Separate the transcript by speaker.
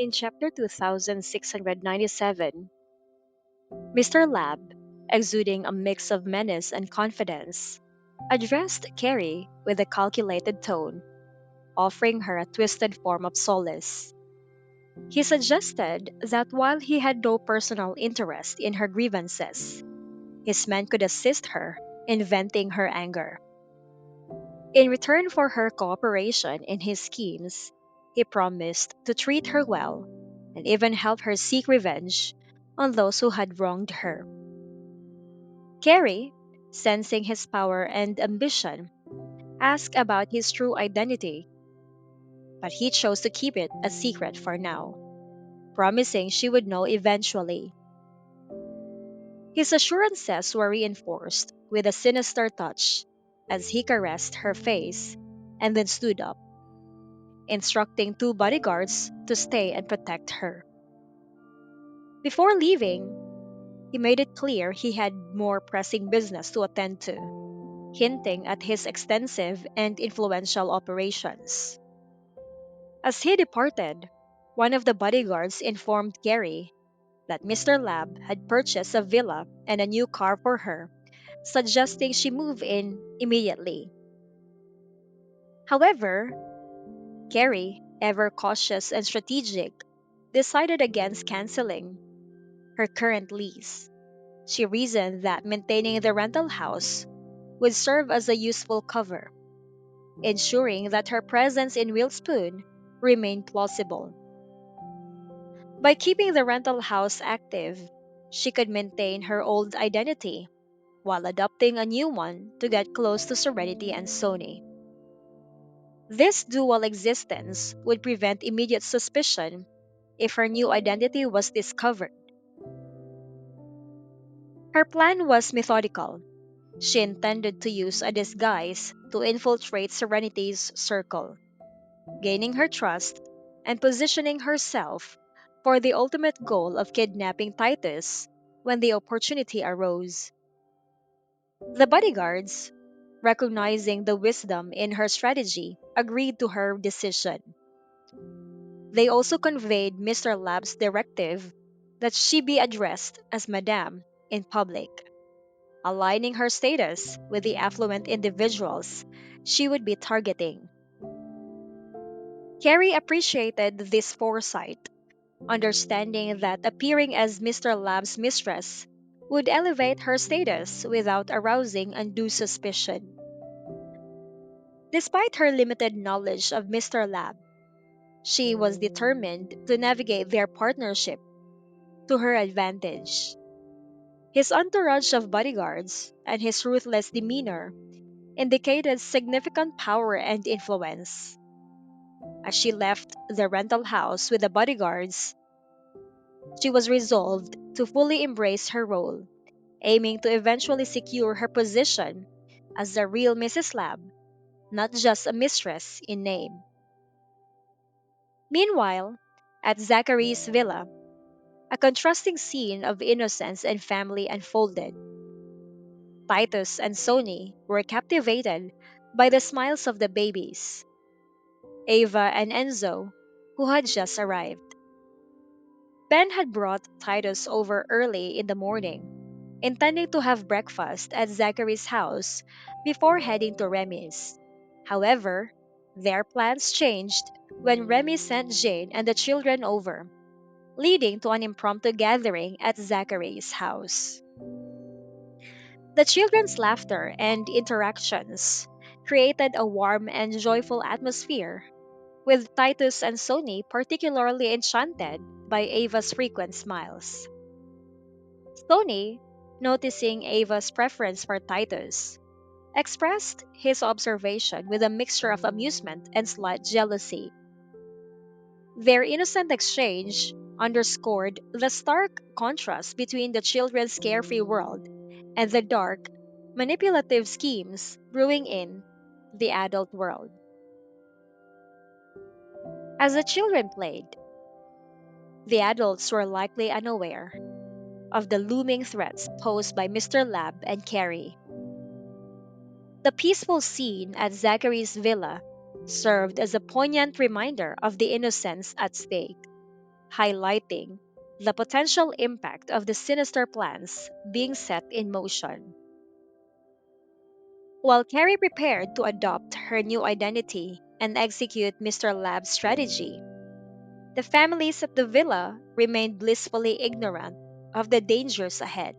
Speaker 1: In chapter 2697, Mr. Lab, exuding a mix of menace and confidence, addressed Carrie with a calculated tone, offering her a twisted form of solace. He suggested that while he had no personal interest in her grievances, his men could assist her in venting her anger. In return for her cooperation in his schemes, he promised to treat her well and even help her seek revenge on those who had wronged her. Carrie, sensing his power and ambition, asked about his true identity, but he chose to keep it a secret for now, promising she would know eventually. His assurances were reinforced with a sinister touch as he caressed her face and then stood up, instructing two bodyguards to stay and protect her. Before leaving, he made it clear he had more pressing business to attend to, hinting at his extensive and influential operations. As he departed, one of the bodyguards informed Gary that Mr. Lab had purchased a villa and a new car for her, suggesting she move in immediately. However, Carrie, ever cautious and strategic, decided against canceling her current lease. She reasoned that maintaining the rental house would serve as a useful cover, ensuring that her presence in Willspoon remained plausible. By keeping the rental house active, she could maintain her old identity while adopting a new one to get close to Serenity and Sony. This dual existence would prevent immediate suspicion if her new identity was discovered. Her plan was methodical. She intended to use a disguise to infiltrate Serenity's circle, gaining her trust and positioning herself for the ultimate goal of kidnapping Titus when the opportunity arose. The bodyguards, recognizing the wisdom in her strategy, agreed to her decision. They also conveyed Mr. Lab's directive that she be addressed as Madame in public, aligning her status with the affluent individuals she would be targeting. Carrie appreciated this foresight, understanding that appearing as Mr. Lab's mistress would elevate her status without arousing undue suspicion. Despite her limited knowledge of Mr. Lab, she was determined to navigate their partnership to her advantage. His entourage of bodyguards and his ruthless demeanor indicated significant power and influence. As she left the rental house with the bodyguards, she was resolved to fully embrace her role, aiming to eventually secure her position as the real Mrs. Lab, not just a mistress in name. Meanwhile, at Zachary's villa, a contrasting scene of innocence and family unfolded. Titus and Sony were captivated by the smiles of the babies, Ava and Enzo, who had just arrived. Ben had brought Titus over early in the morning, intending to have breakfast at Zachary's house before heading to Remy's. However, their plans changed when Remy sent Jane and the children over, leading to an impromptu gathering at Zachary's house. The children's laughter and interactions created a warm and joyful atmosphere, with Titus and Sony particularly enchanted by Ava's frequent smiles. Sony, noticing Ava's preference for Titus, expressed his observation with a mixture of amusement and slight jealousy. Their innocent exchange underscored the stark contrast between the children's carefree world and the dark, manipulative schemes brewing in the adult world. As the children played, the adults were likely unaware of the looming threats posed by Mr. Lab and Carrie. The peaceful scene at Zachary's villa served as a poignant reminder of the innocence at stake. highlighting the potential impact of the sinister plans being set in motion. While Carrie prepared to adopt her new identity and execute Mr. Lab's strategy, the families at the villa remained blissfully ignorant of the dangers ahead.